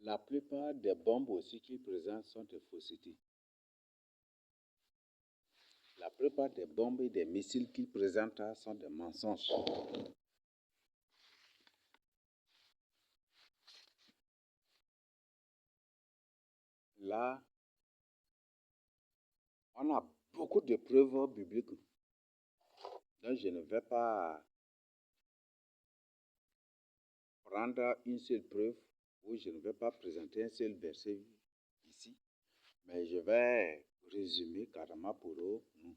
La plupart des bombes aussi qu'ils présentent sont des faussetés. La plupart des bombes et des missiles qu'ils présentent sont des mensonges. Là, on a beaucoup de preuves bibliques. Donc, je ne vais pas prendre une seule preuve ou je ne vais pas présenter un seul verset ici, mais je vais résumer carrément pour nous.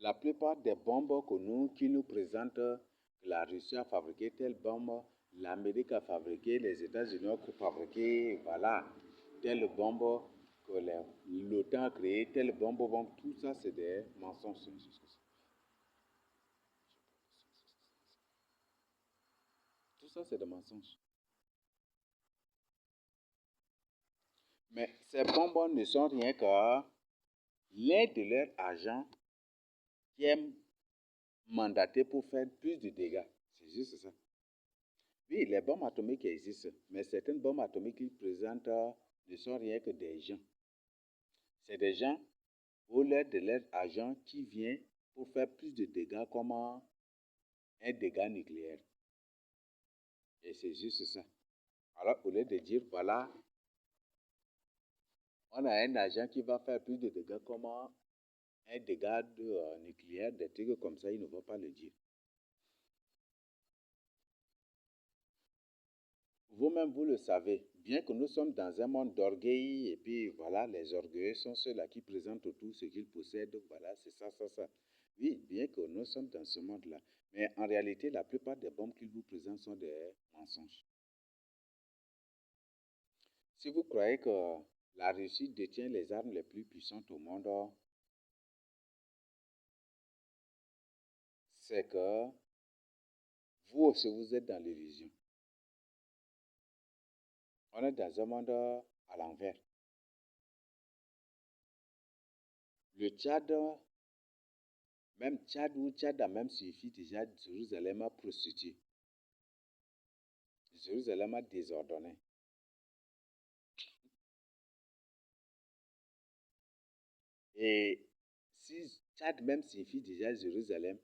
La plupart des bombes qui nous présentent que la Russie a fabriqué telle bombe, l'Amérique a fabriqué, les États-Unis ont fabriqué, voilà, telle bombe, que l'OTAN a créé telle bombe, tout ça c'est des mensonges. Tout ça c'est des mensonges. Mais ces bombes ne sont rien que l'un de leurs agents qui est mandaté pour faire plus de dégâts. C'est juste ça. Oui, les bombes atomiques existent, mais certaines bombes atomiques qu'ils présentent ne sont rien que des gens. C'est des gens ou l'aide de leurs agents qui viennent pour faire plus de dégâts comme un dégât nucléaire. Et c'est juste ça. Alors, au lieu de dire, voilà, on a un agent qui va faire plus de dégâts comme un dégât nucléaire, des trucs comme ça, ils ne vont pas le dire. Vous-même, vous le savez, bien que nous sommes dans un monde d'orgueil, et puis voilà, les orgueilleux sont ceux-là qui présentent tout ce qu'ils possèdent, voilà, c'est ça, ça, ça. Oui, bien que nous sommes dans ce monde-là, mais en réalité, la plupart des bombes qu'ils vous présentent sont des mensonges. Si vous croyez que la Russie détient les armes les plus puissantes au monde, c'est que vous aussi, vous êtes dans l'illusion. On est dans un monde à l'envers. Le Tchad, même Tchad ou Tchad a même suffi déjà Jérusalem a prostitué. Jérusalem a désordonné. Et si Tchad même signifie déjà Jérusalem,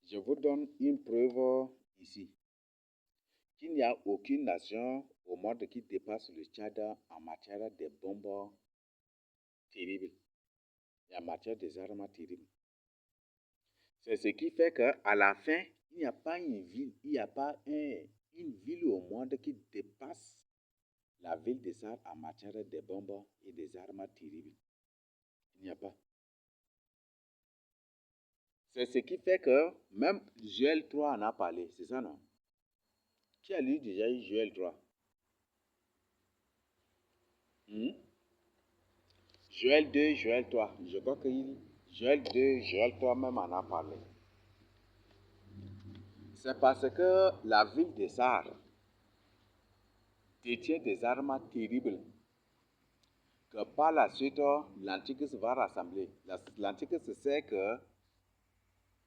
je vous donne une preuve ici, qu'il n'y a aucune nation au monde qui dépasse le Tchad en matière de bombes terribles et en matière des armes terribles. C'est ce qui fait qu'à la fin, il n'y a pas une ville, il n'y a pas une ville au monde qui dépasse la ville des arts en matière de bombes et des armes terribles. Il n'y a pas. C'est ce qui fait que même Joël 3 en a parlé, c'est ça non? Qui a lu déjà Joël 3? Hmm? Joël 2, Joël 3. Je crois que Joël 2, Joël 3 même en a parlé. C'est parce que la ville des arts détient des armes terribles que par la suite, l'Antichrist va rassembler. L'Antichrist sait que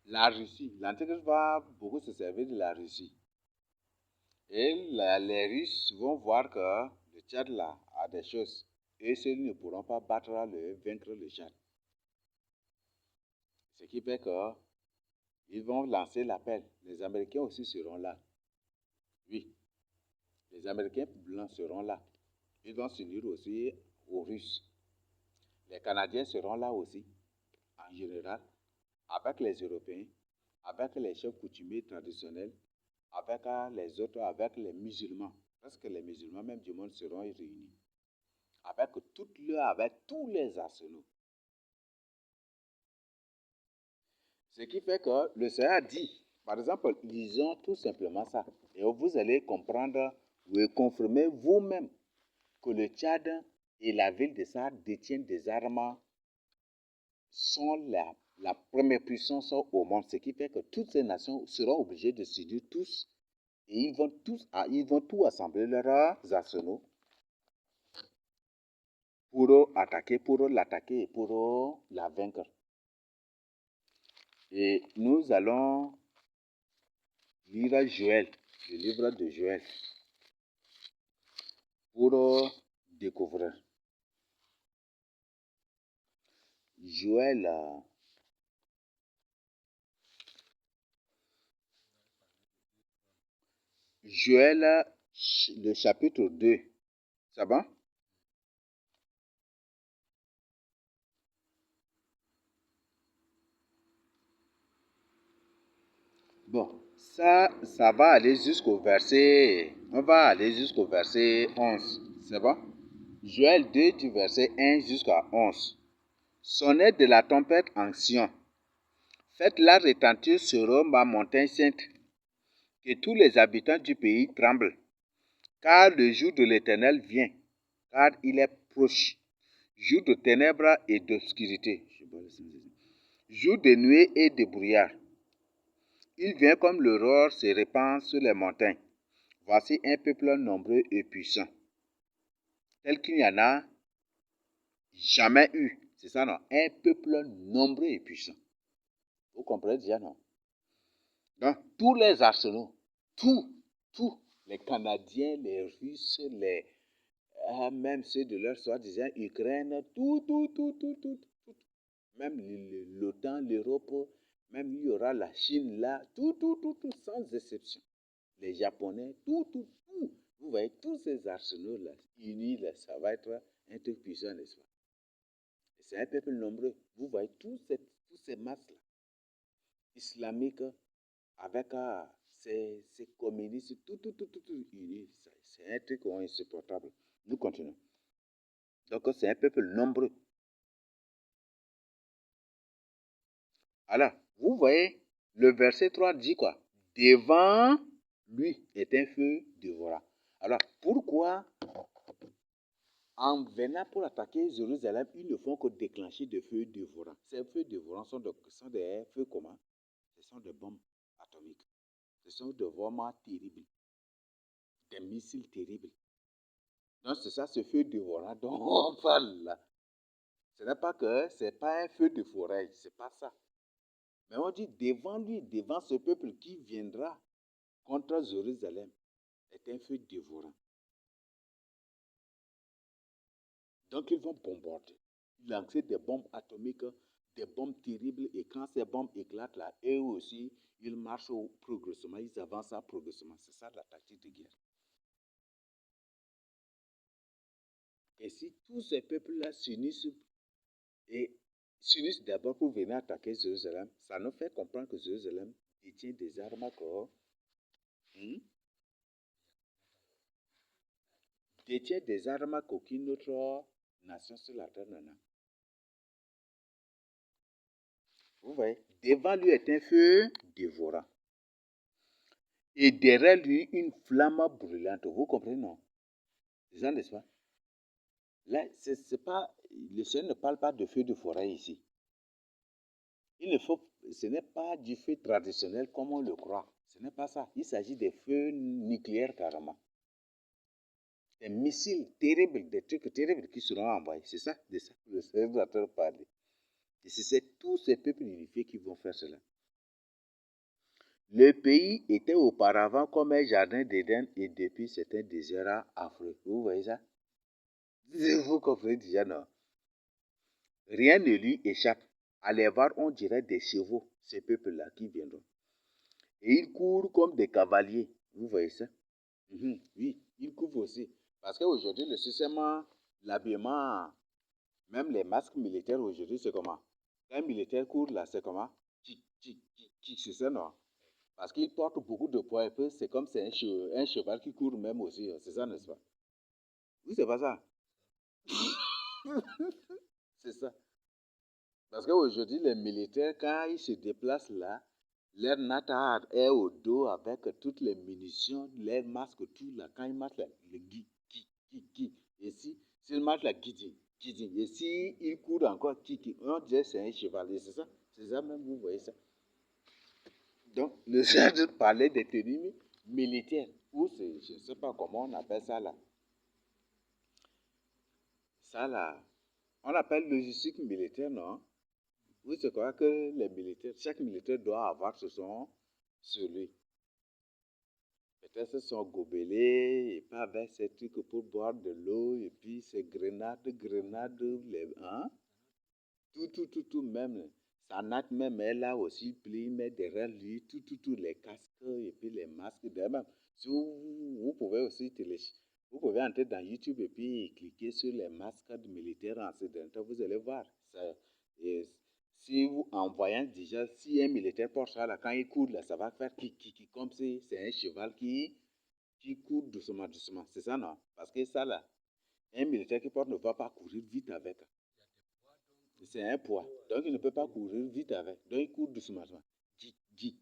la Russie, l'Antichrist va beaucoup se servir de la Russie. Et les Russes vont voir que le Tchad là a des choses. Et ceux ne pourront pas vaincre le Tchad. Ce qui fait qu'ils vont lancer l'appel. Les Américains aussi seront là. Oui, les Américains blancs seront là. Ils vont s'unir aussi aux Russes. Les Canadiens seront là aussi, en général, avec les Européens, avec les chefs coutumiers traditionnels, avec les autres, avec les musulmans. Parce que les musulmans même du monde seront réunis. Avec tous les arsenaux. Ce qui fait que le Seigneur dit, par exemple, lisons tout simplement ça. Et vous allez comprendre, vous confirmer vous-même que le Tchad et la ville de Sahar détiennent des armes, sont la première puissance au monde. Ce qui fait que toutes ces nations seront obligées de s'unir tous et ils vont tout assembler leurs arsenaux pour l'attaquer et pour la vaincre. Et nous allons lire Joël, le livre de Joël, pour découvrir. Joël, le chapitre 2. Ça va? Bon, ça va aller jusqu'au verset... On va aller jusqu'au verset 11. C'est bon? Joël 2 du verset 1 jusqu'à 11. Sonnez de la trompette en Sion. Faites-la retentir sur ma montagne sainte. Que tous les habitants du pays tremblent. Car le jour de l'Éternel vient, car il est proche. Jour de ténèbres et d'obscurité. Jour de nuée et de brouillard. Il vient comme l'aurore se répand sur les montagnes. Voici un peuple nombreux et puissant, tel qu'il n'y en a jamais eu. C'est ça, non? Un peuple nombreux et puissant. Vous comprenez déjà, non? Donc, tous les arsenaux, tous, les Canadiens, les Russes, même ceux de leur soi-disant Ukraine, tout, même l'OTAN, l'Europe, même il y aura la Chine là, tout, sans exception. Les Japonais, tout. Vous voyez, tous ces arsenaux-là, unis, là, ça va être un truc puissant, n'est-ce pas? C'est un peuple nombreux. Vous voyez, tous ces masses-là, islamiques, avec ces communistes, tout unis. C'est un truc insupportable. Nous continuons. Donc, c'est un peuple nombreux. Alors, vous voyez, le verset 3 dit quoi? Devant lui est un feu dévorant. Alors, pourquoi en venant pour attaquer Jérusalem, ils ne font que déclencher des feux dévorants? Ces feux dévorants sont des feux comment? Ce sont des bombes atomiques. Ce sont des bombes terribles, des missiles terribles. Donc, c'est ça, ce feu dévorant dont on parle là. Ce n'est pas que ce n'est pas un feu de forêt, c'est pas ça. Mais on dit devant lui, devant ce peuple qui viendra contre Jérusalem, est un feu dévorant. Donc ils vont bombarder, lancer des bombes atomiques, des bombes terribles, et quand ces bombes éclatent là, eux aussi, ils marchent progressivement, ils avancent progressivement. C'est ça la tactique de guerre. Et si tous ces peuples-là s'unissent d'abord pour venir attaquer Jérusalem, ça nous fait comprendre que Jérusalem détient des armes détient des armes qu'aucune autre nation sur la terre n'en a. Vous voyez, devant lui est un feu dévorant. Et derrière lui, une flamme brûlante. Vous comprenez, non? C'est ça, n'est-ce pas? Là, le Seigneur ne parle pas de feu de forêt ici. Ce n'est pas du feu traditionnel comme on le croit. Ce n'est pas ça. Il s'agit des feux nucléaires carrément. Des missiles terribles, des trucs terribles qui seront envoyés. C'est ça, de ça que le Seigneur doit parler. Et c'est tous ces peuples unifiés qui vont faire cela. Le pays était auparavant comme un jardin d'Éden et depuis c'est un désert affreux. Vous voyez ça? Vous comprenez déjà, non? Rien ne lui échappe. À les voir, on dirait des chevaux, ces peuples-là qui viendront. Et ils courent comme des cavaliers. Vous voyez ça? Oui, ils courent aussi. Parce qu'aujourd'hui, le système, l'habillement, même les masques militaires aujourd'hui, c'est comment? Quand un militaire court là, c'est comment? C'est ça, non? Parce qu'il porte beaucoup de poids, et puis c'est comme c'est un cheval qui court même aussi. C'est ça, n'est-ce pas? Oui, c'est pas ça. C'est ça. Parce qu'aujourd'hui, les militaires, quand ils se déplacent là, leur natard est au dos avec toutes les munitions, les masques, tout là. Quand ils marchent là, le gui. Et si, s'ils marchent là, guidi. Et si ils courent encore, on dirait que c'est un cheval. Et c'est ça. C'est ça même, vous voyez ça. Donc, le Seigneur parlait des tenues militaires. Ou je ne sais pas comment on appelle ça là. Ça là, on appelle logistique militaire, non? Oui, c'est quoi que les militaires, chaque militaire doit avoir sur lui. Peut-être son gobelet, et pas avec ses trucs pour boire de l'eau, et puis ses grenades, hein? Tout, même. Sa natte même, elle a aussi pris, mais derrière lui, tout, les casques, et puis les masques. D'ailleurs, même, si vous pouvez aussi vous pouvez entrer dans YouTube et puis cliquer sur les masques de militaires accidentels, vous allez voir. Et si vous, en voyant déjà, si un militaire porte ça, là, quand il court, là, ça va faire qui, comme si c'est un cheval qui court doucement. C'est ça, non? Parce que ça, là, un militaire qui porte ne va pas courir vite avec. C'est un poids. Donc, il ne peut pas courir vite avec. Donc, il court doucement. Gui.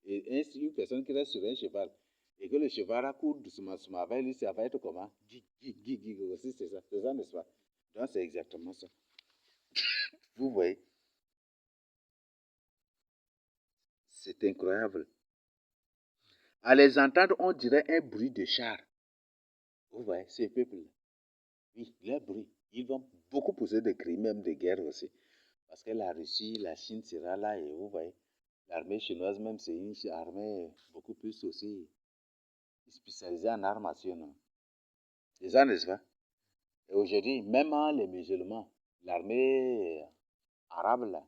Et ainsi, une personne qui reste sur un cheval et que le cheval court doucement avec lui, ça va être comment? Gui. Aussi, c'est ça. C'est ça, n'est-ce pas? Donc, c'est exactement ça. Vous voyez? C'est incroyable. À les entendre, on dirait un bruit de char. Vous voyez, ces peuples-là. Oui, leur bruit. Ils vont beaucoup poser des cris, même de guerre aussi. Parce que la Russie, la Chine sera là et vous voyez, l'armée chinoise même, c'est une armée beaucoup plus aussi spécialisée en armes à feu, non? C'est ça, n'est-ce pas? Et aujourd'hui, même les musulmans, l'armée arabe, là,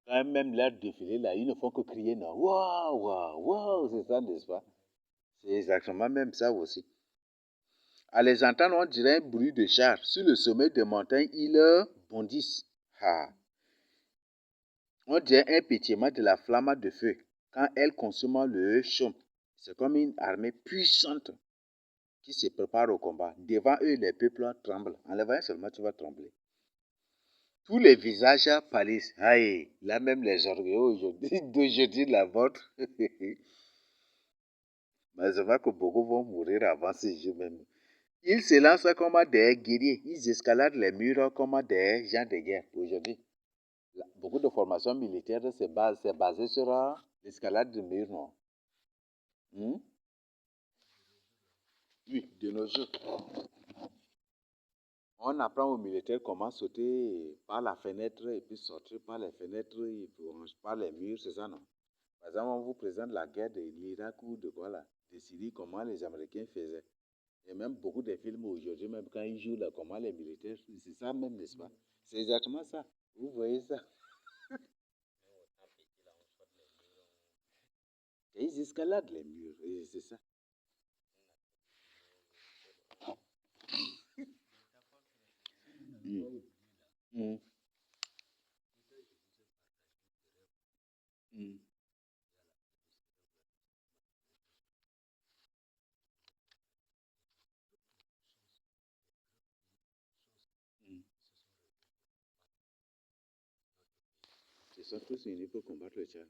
quand même leur défilé, là, ils ne font que crier, non? Waouh, c'est ça, n'est-ce pas? C'est exactement même ça aussi. À les entendre, on dirait un bruit de char. Sur le sommet des montagnes, ils bondissent. Ah. On dirait un pétillement de la flamme de feu quand elle consomme le chaume. C'est comme une armée puissante qui se prépare au combat. Devant eux, les peuples tremblent. En les voyant seulement, tu vas trembler. Tous les visages pâlissent. Aïe, là même les orgueils d'aujourd'hui, la vôtre. Mais je vois que beaucoup vont mourir avant ce jour même. Ils se lancent comme des guerriers. Ils escaladent les murs comme des gens de guerre aujourd'hui. Beaucoup de formations militaires c'est basé sur l'escalade de murs, non? Hmm? Oui, de nos jours. On apprend aux militaires comment sauter par la fenêtre et puis sortir par les fenêtres et puis par les murs, c'est ça, non? Par exemple, on vous présente la guerre de l'Irak ou de quoi là, de Syrie, comment les Américains faisaient. Et même beaucoup de films aujourd'hui, même quand ils jouent là, comment les militaires, c'est ça même, n'est-ce pas? C'est exactement ça. Vous voyez ça? Et ils escaladent les murs, et c'est ça. Mm. Mm. Mm. Mm. Ils sont tous unis pour combattre le Tchad.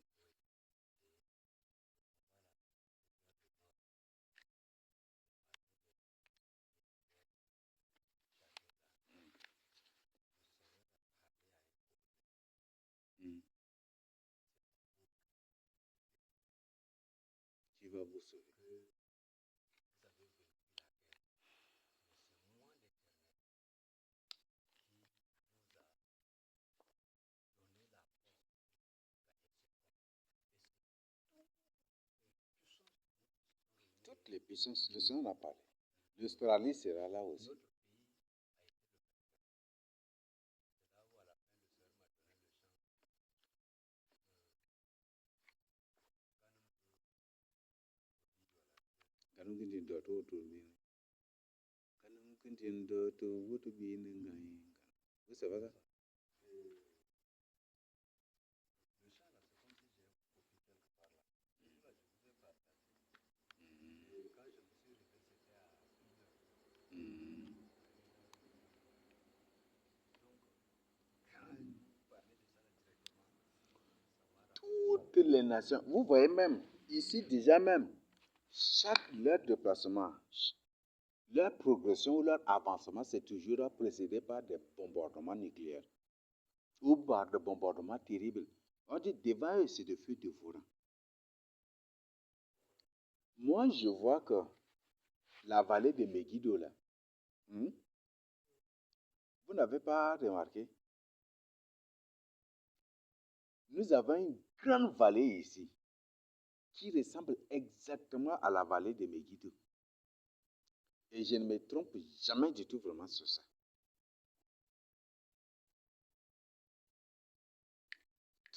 Mm. Qui va vous sauver? Toutes les puissances, le Seigneur n'a parlé. L'Australie sera là aussi. Kanum kintin do to min. Kanum kintin do to wutu bi ngai. Vous savez ça? Mm. Toutes les nations, vous voyez même, ici déjà même, chaque leur déplacement, leur progression ou leur avancement, c'est toujours précédé par des bombardements nucléaires ou par des bombardements terribles. On dit devant eux, c'est de feu dévorant. Moi, je vois que la vallée de Megiddo, là, hmm, vous n'avez pas remarqué, Nous avons une grande vallée ici qui ressemble exactement à la vallée de Megiddo. Et je ne me trompe jamais du tout vraiment sur ça.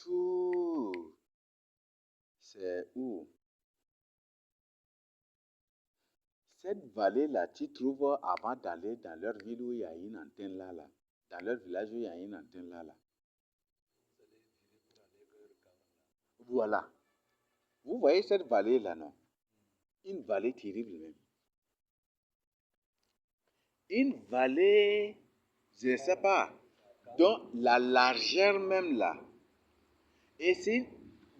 Tout, c'est où? Cette vallée-là, tu trouves avant d'aller dans leur ville où il y a une antenne là, dans leur village où il y a une antenne là. Voilà. Vous voyez cette vallée-là, non? Une vallée terrible même. Une vallée, je ne sais pas, dont la largeur même là. Et c'est une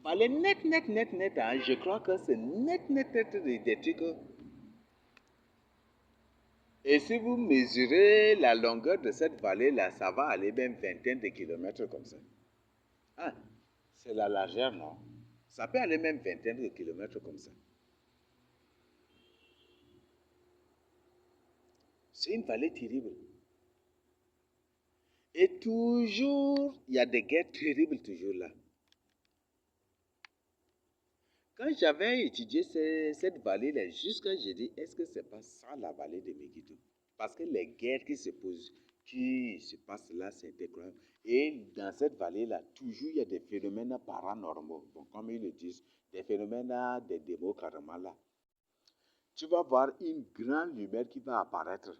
vallée net, net, net, net. Hein. Je crois que c'est net, net, net des trucs. Et si vous mesurez la longueur de cette vallée-là, ça va aller même vingtaine de kilomètres comme ça. Ah, c'est la largeur, non? Ça peut aller même vingtaine de kilomètres comme ça. C'est une vallée terrible. Et toujours, il y a des guerres terribles toujours là. Quand j'avais étudié cette vallée-là, jusqu'à j'ai dit, est-ce que c'est pas ça la vallée de Megiddo? Parce que les guerres qui se passent là, c'est incroyable. Et dans cette vallée-là, toujours il y a des phénomènes paranormaux. Bon, comme ils le disent, des phénomènes, des démons carrément là. Tu vas voir une grande lumière qui va apparaître.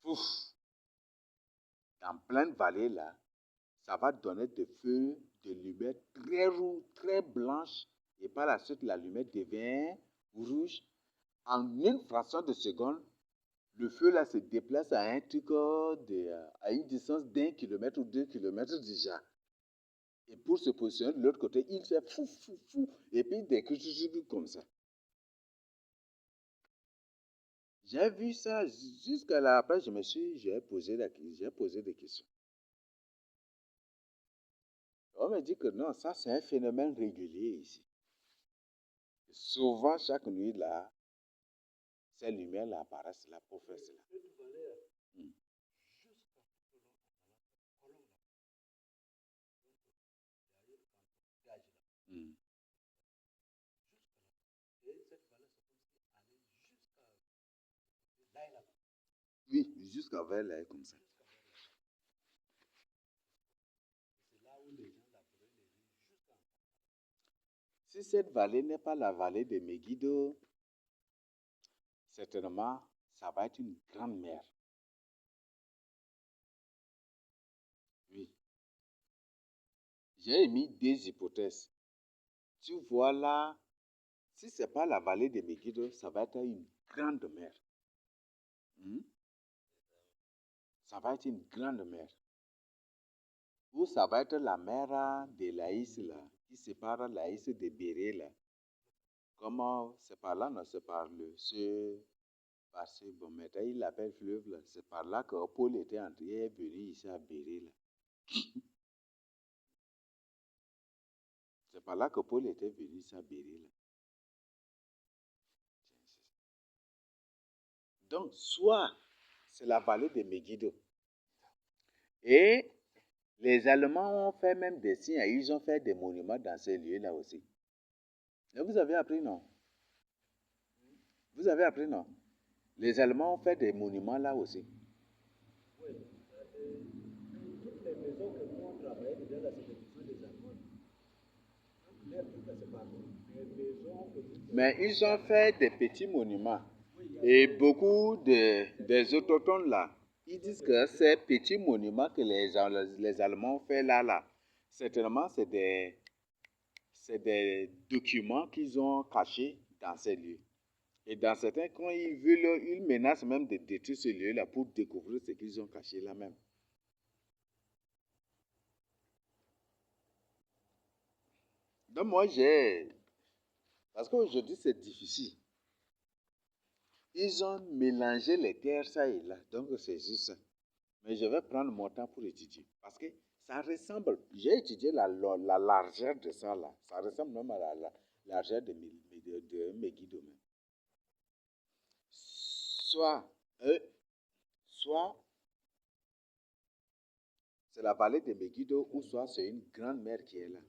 Pouf! Dans pleine vallée là, ça va donner des feux de lumière très rouges, très blanches. Et par la suite, la lumière devient rouge. En une fraction de seconde, le feu là se déplace à un truc à une distance d'1 kilomètre ou 2 kilomètres déjà. Et pour se positionner de l'autre côté, il fait fou, fou, fou. Et puis des trucs comme ça. J'ai vu ça jusqu'à là. Après, j'ai posé des questions. On me dit que non, ça c'est un phénomène régulier ici. Souvent, chaque nuit là, ces lumières-là apparaissent là pour faire cela. Mm. Mm. Oui, jusqu'à vers là, comme ça. Si cette vallée n'est pas la vallée de Megiddo, certainement, ça va être une grande mer. Oui. J'ai émis des hypothèses. Tu vois là, si ce n'est pas la vallée de Megiddo, ça va être une grande mer. Hmm? Ça va être une grande mer. Ou ça va être la mer de Laïs, là, qui sépare Laïs de Béré, là. Comment c'est par là, non, c'est par parce que, bon, maintenant il l'appelle fleuve, là. C'est par là que Paul était entré et est venu ici à Béré, là. C'est par là que Paul était venu ici à Béré, là. Donc, soit c'est la vallée de Megiddo. Et les Allemands ont fait même des signes, ils ont fait des monuments dans ces lieux-là aussi. Et vous avez appris, non? Vous avez appris, non? Les Allemands ont fait des monuments là aussi. Mais ils ont fait des petits monuments. Et beaucoup des autochtones là, ils disent que ces petits monuments que les Allemands ont fait là, certainement c'est des documents qu'ils ont cachés dans ces lieux. Et dans certains coins, ils menacent même de détruire ce lieu-là pour découvrir ce qu'ils ont caché là même. Donc moi, parce qu'aujourd'hui, c'est difficile. Ils ont mélangé les terres, ça et là. Donc, c'est juste ça. Mais je vais prendre mon temps pour étudier. Parce que ça ressemble. J'ai étudié la largeur de ça là. Ça ressemble même à la largeur de Megiddo même. Soit, soit c'est la vallée de Megiddo ou soit c'est une grande mer qui est là.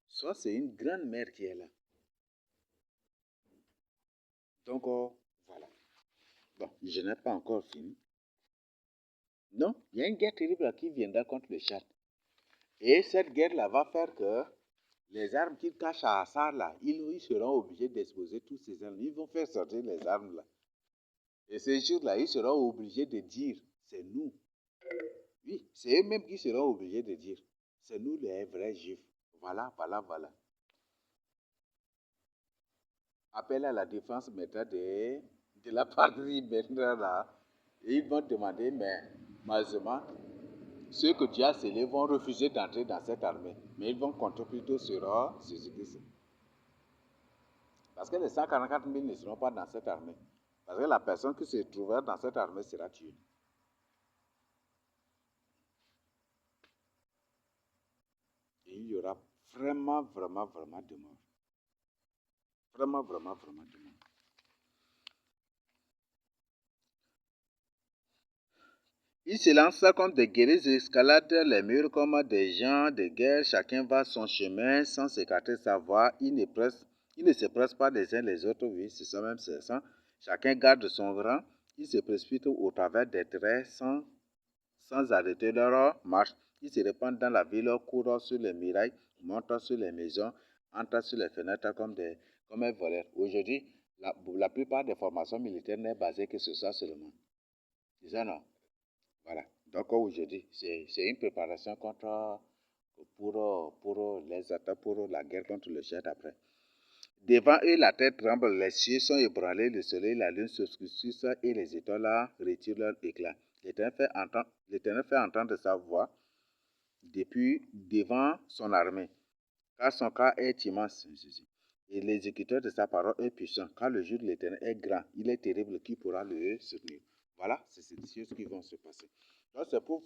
Soit c'est une grande mer qui est là. Donc, voilà. Bon, je n'ai pas encore fini. Non, il y a une guerre terrible qui viendra contre le Tchad. Et cette guerre-là va faire que les armes qu'ils cachent à Assar, là, ils seront obligés d'exposer tous ces armes. Ils vont faire sortir les armes, là. Et ces jours-là, ils seront obligés de dire, c'est nous. Oui, c'est eux-mêmes qui seront obligés de dire, c'est nous les vrais juifs. Voilà, voilà, voilà. Appel à la défense maintenant de la patrie maintenant là. Et ils vont demander, mais malheureusement, ceux que Dieu a scellés vont refuser d'entrer dans cette armée. Mais ils vont compter plutôt sur Jésus-Christ. Parce que les 144 000 ne seront pas dans cette armée. Parce que la personne qui se trouvera dans cette armée sera tuée. Et il y aura vraiment, vraiment, vraiment de morts. Vraiment, vraiment, vraiment de morts. Ils se lancent comme des guerriers, escaladent les murs comme des gens de guerre. Chacun va son chemin sans s'écarter sa voie. Ils ne se pressent pas les uns les autres. Oui, c'est ça même, c'est ça. Chacun garde son rang. Ils se précipitent au travers des traits sans arrêter leur marche. Ils se répandent dans la ville, courent sur les murailles, montent sur les maisons, entrent sur les fenêtres comme un voleur. Aujourd'hui, la plupart des formations militaires n'est basée que sur ça seulement. C'est ça, non? Voilà. Donc aujourd'hui, c'est une préparation pour les attaques, pour la guerre contre le Tchad après. Devant eux, la terre tremble, les cieux sont ébranlés, le soleil, la lune s'obscurcissent et les étoiles retirent leur éclat. L'Éternel fait entendre sa voix depuis devant son armée, car son cas est immense. Et l'exécuteur de sa parole est puissant, car le jour de l'Éternel est grand, il est terrible, qui pourra le soutenir. Voilà, c'est ces choses qui vont se passer. Donc c'est pour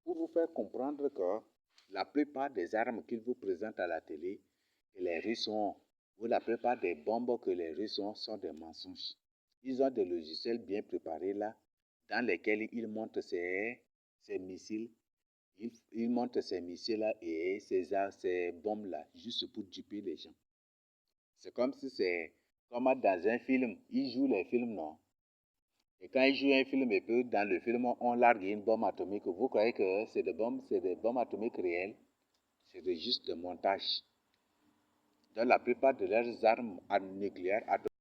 vous faire comprendre que la plupart des armes qu'ils vous présentent à la télé, que les Russes ont, ou la plupart des bombes que les Russes ont, sont des mensonges. Ils ont des logiciels bien préparés là, dans lesquels ils montent ces missiles. Ils montent ces missiles-là et ces bombes-là, juste pour duper les gens. C'est comme si c'est comme dans un film. Ils jouent les films, non? Et quand ils jouent un film, et puis dans le film, on largue une bombe atomique. Vous croyez que c'est des bombes atomiques réelles? C'est juste des montages. Dans la plupart de leurs armes nucléaires atomiques,